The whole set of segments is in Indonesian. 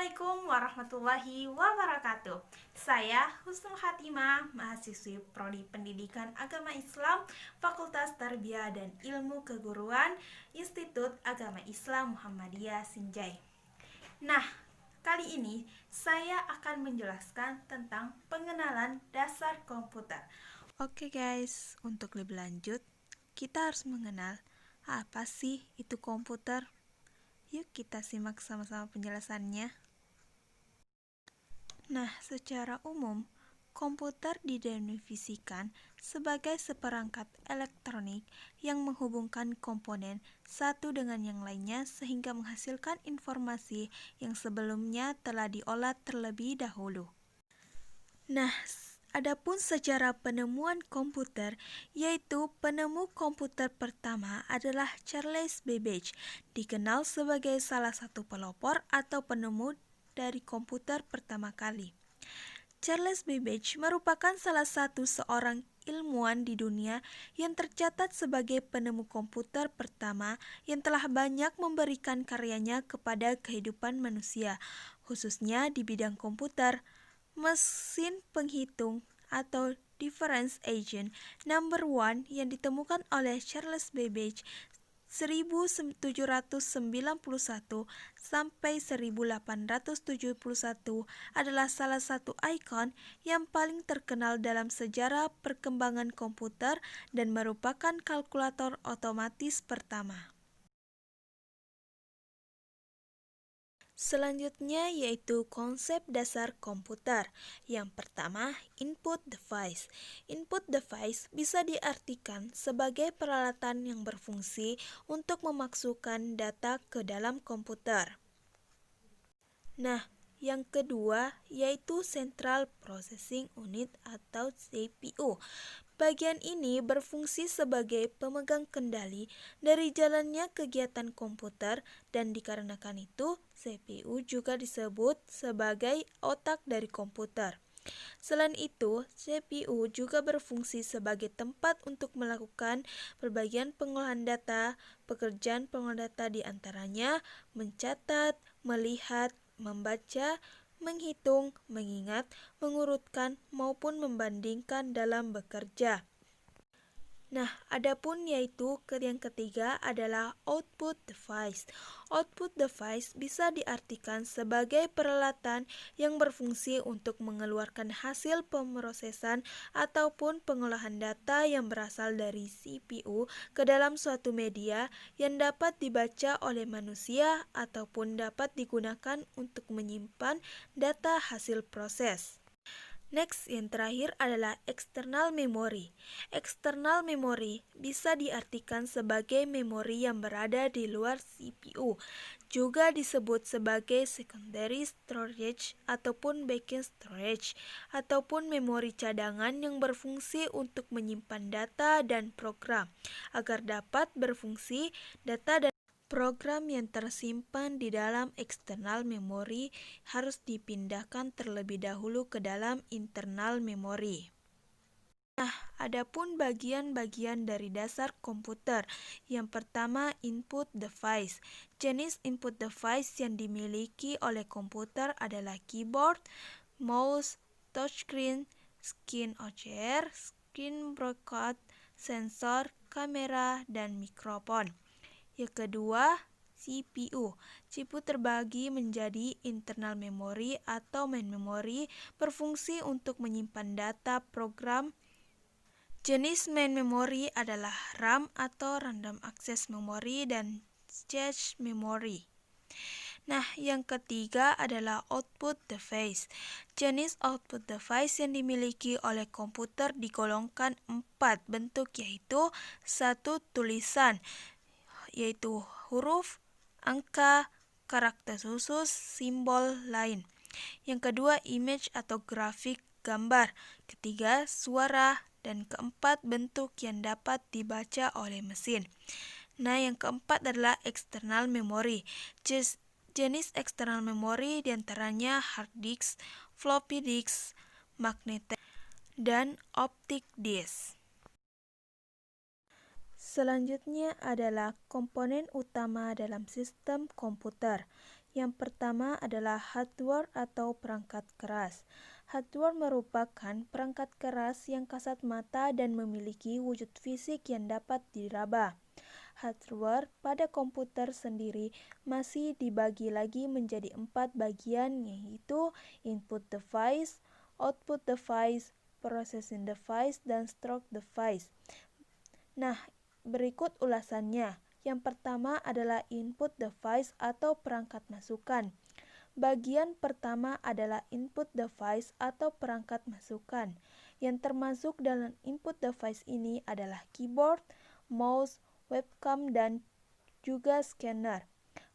Assalamualaikum warahmatullahi wabarakatuh. Saya Husnul Hatimah, mahasiswi Prodi Pendidikan Agama Islam, Fakultas Tarbiyah dan Ilmu Keguruan, Institut Agama Islam Muhammadiyah Sinjai. Nah, kali ini saya akan menjelaskan tentang pengenalan dasar komputer. Oke guys, untuk lebih lanjut, kita harus mengenal apa sih itu komputer. Yuk kita simak sama-sama penjelasannya. Nah, secara umum, komputer didefinisikan sebagai seperangkat elektronik yang menghubungkan komponen satu dengan yang lainnya sehingga menghasilkan informasi yang sebelumnya telah diolah terlebih dahulu. Nah, adapun sejarah penemuan komputer, yaitu penemu komputer pertama adalah Charles Babbage, dikenal sebagai salah satu pelopor atau penemu dari komputer pertama kali. Charles Babbage merupakan salah satu seorang ilmuwan di dunia yang tercatat sebagai penemu komputer pertama yang telah banyak memberikan karyanya kepada kehidupan manusia, khususnya di bidang komputer. Mesin penghitung atau difference agent number 1 yang ditemukan oleh Charles Babbage 1791 sampai 1871 adalah salah satu ikon yang paling terkenal dalam sejarah perkembangan komputer dan merupakan kalkulator otomatis pertama. Selanjutnya yaitu konsep dasar komputer. Yang pertama, input device. Input device bisa diartikan sebagai peralatan yang berfungsi untuk memasukkan data ke dalam komputer. Nah, yang kedua yaitu Central Processing Unit atau CPU. Bagian ini berfungsi sebagai pemegang kendali dari jalannya kegiatan komputer dan dikarenakan itu CPU juga disebut sebagai otak dari komputer. Selain itu, CPU juga berfungsi sebagai tempat untuk melakukan berbagai pengolahan data. Pekerjaan pengolahan data diantaranya mencatat, melihat, membaca, menghitung, mengingat, mengurutkan, maupun membandingkan dalam bekerja. Nah, adapun yaitu yang ketiga adalah output device. Output device bisa diartikan sebagai peralatan yang berfungsi untuk mengeluarkan hasil pemrosesan ataupun pengolahan data yang berasal dari CPU ke dalam suatu media yang dapat dibaca oleh manusia ataupun dapat digunakan untuk menyimpan data hasil proses. Next, yang terakhir adalah external memory. External memory bisa diartikan sebagai memori yang berada di luar CPU. Juga disebut sebagai secondary storage ataupun backup storage, ataupun memori cadangan yang berfungsi untuk menyimpan data dan program, agar dapat berfungsi data dan program yang tersimpan di dalam eksternal memori harus dipindahkan terlebih dahulu ke dalam internal memori. Nah, adapun bagian-bagian dari dasar komputer. Yang pertama, input device. Jenis input device yang dimiliki oleh komputer adalah keyboard, mouse, touchscreen, screen OCR, screen breakout, sensor, kamera, dan mikrofon. Yang kedua, CPU. CPU terbagi menjadi internal memory atau main memory, berfungsi untuk menyimpan data program. Jenis main memory adalah RAM atau random access memory dan cache memory. Nah, yang ketiga adalah output device. Jenis output device yang dimiliki oleh komputer digolongkan 4 bentuk, yaitu 1. Tulisan, yaitu huruf, angka, karakter khusus, simbol lain. Yang kedua, image atau grafik, gambar. Ketiga, suara. Dan keempat, bentuk yang dapat dibaca oleh mesin. Nah, yang keempat adalah external memory. Jenis external memory diantaranya hard disk, floppy disk, magnetic, dan optic disk. Selanjutnya adalah komponen utama dalam sistem komputer. Yang pertama adalah hardware atau perangkat keras. Hardware merupakan perangkat keras yang kasat mata dan memiliki wujud fisik yang dapat diraba. Hardware pada komputer sendiri masih dibagi lagi menjadi 4 bagian, yaitu input device, output device, processing device, dan storage device. Nah, berikut ulasannya. Yang pertama adalah input device atau perangkat masukan. Bagian pertama adalah input device atau perangkat masukan. Yang termasuk dalam input device ini adalah keyboard, mouse, webcam, dan juga scanner.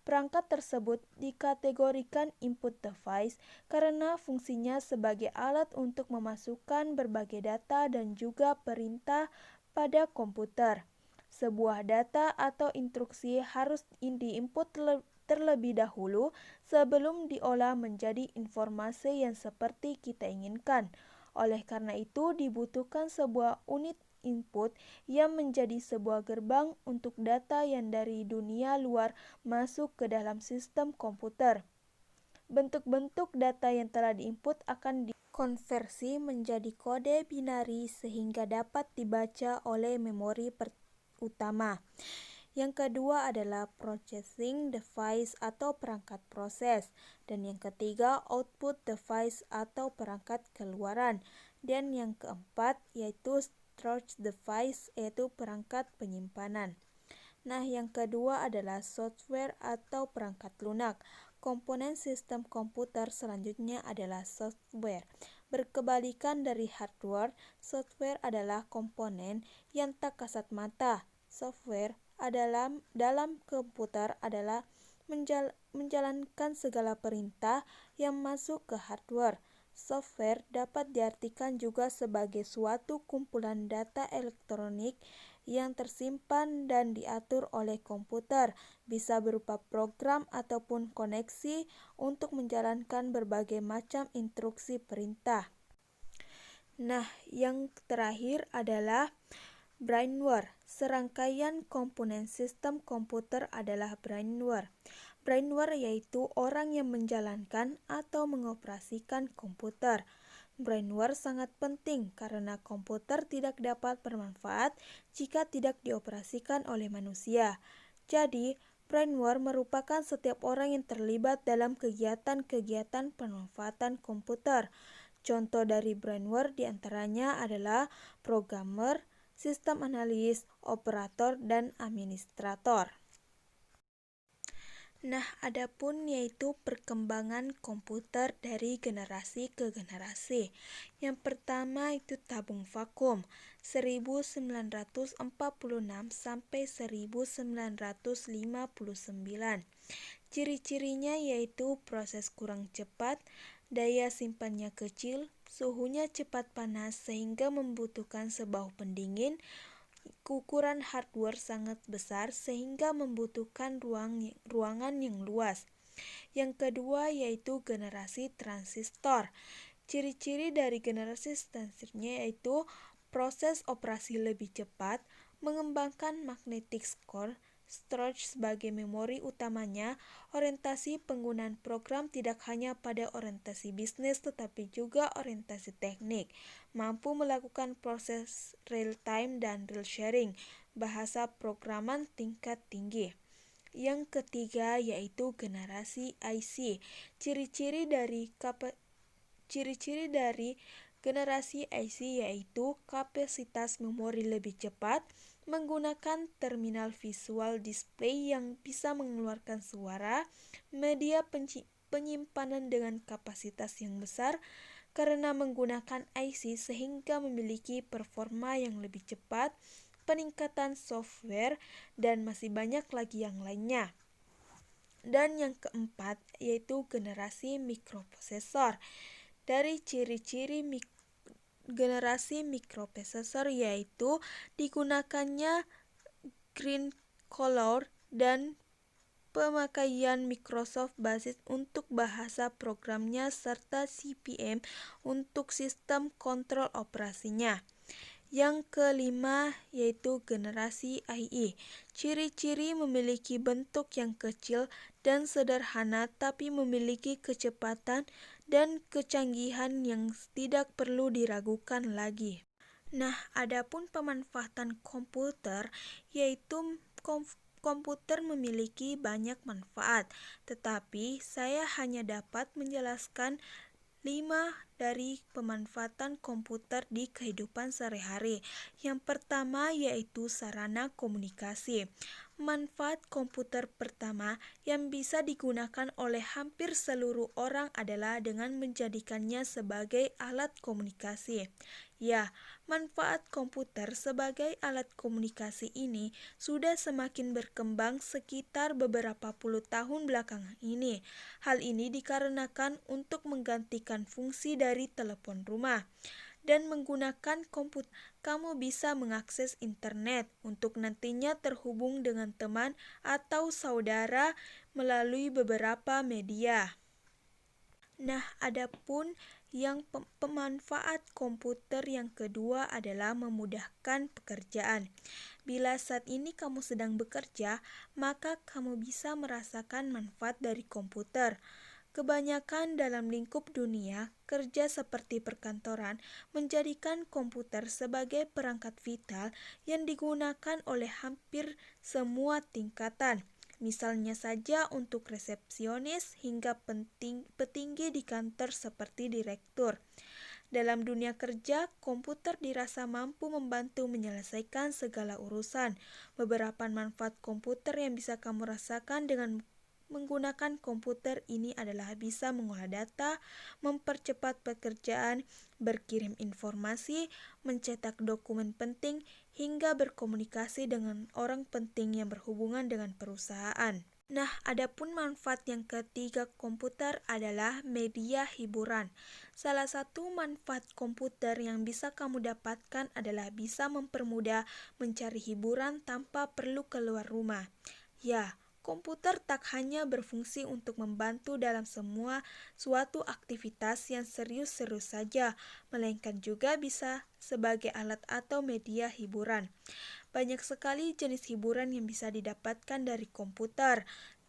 Perangkat tersebut dikategorikan input device karena fungsinya sebagai alat untuk memasukkan berbagai data dan juga perintah pada komputer. Sebuah data atau instruksi harus diinput terlebih dahulu sebelum diolah menjadi informasi yang seperti kita inginkan. Oleh karena itu, dibutuhkan sebuah unit input yang menjadi sebuah gerbang untuk data yang dari dunia luar masuk ke dalam sistem komputer. Bentuk-bentuk data yang telah diinput akan dikonversi menjadi kode binari sehingga dapat dibaca oleh memori utama. Yang kedua adalah processing device atau perangkat proses. Dan yang ketiga output device atau perangkat keluaran. Dan yang keempat yaitu storage device yaitu perangkat penyimpanan. Nah, yang kedua adalah software atau perangkat lunak. Komponen sistem komputer selanjutnya adalah software. Berkebalikan dari hardware, software adalah komponen yang tak kasat mata. Software dalam komputer adalah menjalankan segala perintah yang masuk ke hardware. Software dapat diartikan juga sebagai suatu kumpulan data elektronik yang tersimpan dan diatur oleh komputer, bisa berupa program ataupun koneksi untuk menjalankan berbagai macam instruksi perintah. Nah, yang terakhir adalah brainware. Serangkaian komponen sistem komputer adalah brainware. Brainware yaitu orang yang menjalankan atau mengoperasikan komputer. Brainware sangat penting karena komputer tidak dapat bermanfaat jika tidak dioperasikan oleh manusia. Jadi, brainware merupakan setiap orang yang terlibat dalam kegiatan-kegiatan pemanfaatan komputer. Contoh dari brainware diantaranya adalah programmer, sistem analis, operator, dan administrator. Nah, adapun yaitu perkembangan komputer dari generasi ke generasi. Yang pertama itu tabung vakum 1946 sampai 1959. Ciri-cirinya yaitu proses kurang cepat, daya simpannya kecil, suhunya cepat panas sehingga membutuhkan sebuah pendingin, ukuran hardware sangat besar sehingga membutuhkan ruangan yang luas. Yang kedua yaitu generasi transistor. Ciri-ciri dari generasi transistornya yaitu proses operasi lebih cepat, mengembangkan magnetic core, storage sebagai memori utamanya, orientasi penggunaan program tidak hanya pada orientasi bisnis tetapi juga orientasi teknik, mampu melakukan proses real time dan real sharing, bahasa programan tingkat tinggi. Yang ketiga yaitu generasi IC. Ciri-ciri dari generasi IC yaitu kapasitas memori lebih cepat, menggunakan terminal visual display yang bisa mengeluarkan suara, media penyimpanan dengan kapasitas yang besar karena menggunakan IC sehingga memiliki performa yang lebih cepat, peningkatan software, dan masih banyak lagi yang lainnya. Dan yang keempat yaitu generasi mikroprosesor. Dari ciri-ciri generasi mikroprosesor yaitu digunakannya green color dan pemakaian Microsoft basis untuk bahasa programnya serta CP/M untuk sistem kontrol operasinya. Yang kelima yaitu generasi IE. Ciri-ciri memiliki bentuk yang kecil dan sederhana tapi memiliki kecepatan dan kecanggihan yang tidak perlu diragukan lagi. Nah, adapun pemanfaatan komputer yaitu komputer memiliki banyak manfaat, tetapi saya hanya dapat menjelaskan 5 dari pemanfaatan komputer di kehidupan sehari-hari. Yang pertama yaitu sarana komunikasi. Manfaat komputer pertama yang bisa digunakan oleh hampir seluruh orang adalah dengan menjadikannya sebagai alat komunikasi. Ya, manfaat komputer sebagai alat komunikasi ini sudah semakin berkembang sekitar beberapa puluh tahun belakangan ini. Hal ini dikarenakan untuk menggantikan fungsi dari telepon rumah. Dan menggunakan komputer, kamu bisa mengakses internet untuk nantinya terhubung dengan teman atau saudara melalui beberapa media. Nah, adapun yang pemanfaat komputer yang kedua adalah memudahkan pekerjaan. Bila saat ini kamu sedang bekerja, maka kamu bisa merasakan manfaat dari komputer. Kebanyakan dalam lingkup dunia, kerja seperti perkantoran menjadikan komputer sebagai perangkat vital yang digunakan oleh hampir semua tingkatan. Misalnya saja untuk resepsionis hingga petinggi di kantor seperti direktur. Dalam dunia kerja, komputer dirasa mampu membantu menyelesaikan segala urusan. Beberapa manfaat komputer yang bisa kamu rasakan dengan menggunakan komputer ini adalah bisa mengolah data, mempercepat pekerjaan, berkirim informasi, mencetak dokumen penting, hingga berkomunikasi dengan orang penting yang berhubungan dengan perusahaan. Nah, adapun manfaat yang ketiga komputer adalah media hiburan. Salah satu manfaat komputer yang bisa kamu dapatkan adalah bisa mempermudah mencari hiburan tanpa perlu keluar rumah. Ya, komputer tak hanya berfungsi untuk membantu dalam suatu aktivitas yang serius-serius saja, melainkan juga bisa sebagai alat atau media hiburan. Banyak sekali jenis hiburan yang bisa didapatkan dari komputer.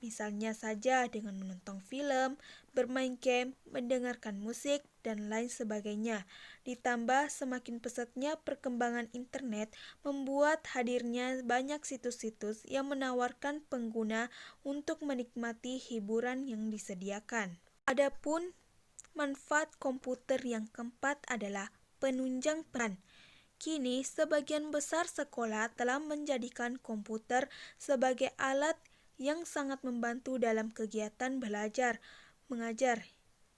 Misalnya saja dengan menonton film, bermain game, mendengarkan musik, dan lain sebagainya. Ditambah semakin pesatnya perkembangan internet membuat hadirnya banyak situs-situs yang menawarkan pengguna untuk menikmati hiburan yang disediakan. Adapun manfaat komputer yang keempat adalah penunjang peran. Kini, sebagian besar sekolah telah menjadikan komputer sebagai alat yang sangat membantu dalam kegiatan belajar mengajar.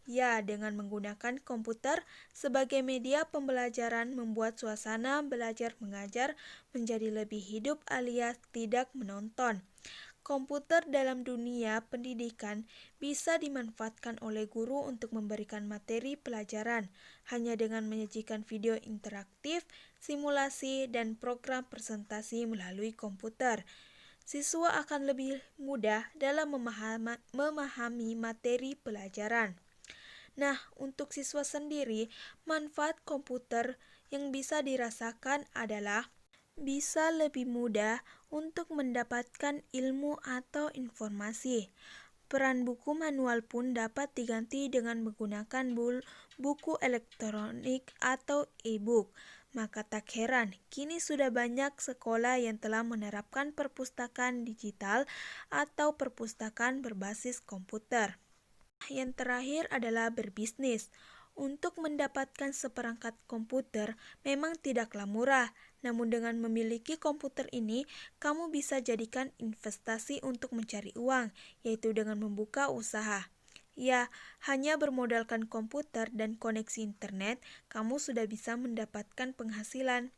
Ya, dengan menggunakan komputer sebagai media pembelajaran membuat suasana belajar mengajar menjadi lebih hidup alias tidak menonton. Komputer dalam dunia pendidikan bisa dimanfaatkan oleh guru untuk memberikan materi pelajaran hanya dengan menyajikan video interaktif, simulasi, dan program presentasi melalui komputer. Siswa akan lebih mudah dalam memahami materi pelajaran. Nah, untuk siswa sendiri, manfaat komputer yang bisa dirasakan adalah bisa lebih mudah untuk mendapatkan ilmu atau informasi. Peran buku manual pun dapat diganti dengan menggunakan buku elektronik atau e-book. Maka tak heran, kini sudah banyak sekolah yang telah menerapkan perpustakaan digital atau perpustakaan berbasis komputer. Yang terakhir adalah berbisnis. Untuk mendapatkan seperangkat komputer memang tidaklah murah, namun dengan memiliki komputer ini, kamu bisa jadikan investasi untuk mencari uang, yaitu dengan membuka usaha. Ya, hanya bermodalkan komputer dan koneksi internet, kamu sudah bisa mendapatkan penghasilan.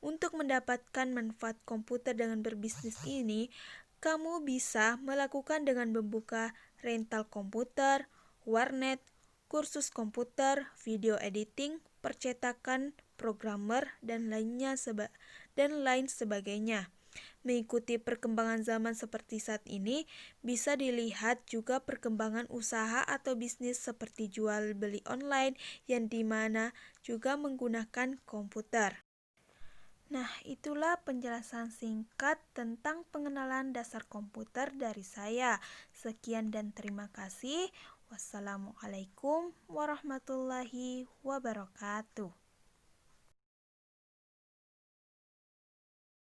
Untuk mendapatkan manfaat komputer dengan berbisnis ini, kamu bisa melakukan dengan membuka rental komputer, warnet, kursus komputer, video editing, percetakan, programmer, dan lain sebagainya. Mengikuti perkembangan zaman seperti saat ini, bisa dilihat juga perkembangan usaha atau bisnis seperti jual beli online yang dimana juga menggunakan komputer. Nah, itulah penjelasan singkat tentang pengenalan dasar komputer dari saya. Sekian dan terima kasih. Wassalamualaikum warahmatullahi wabarakatuh.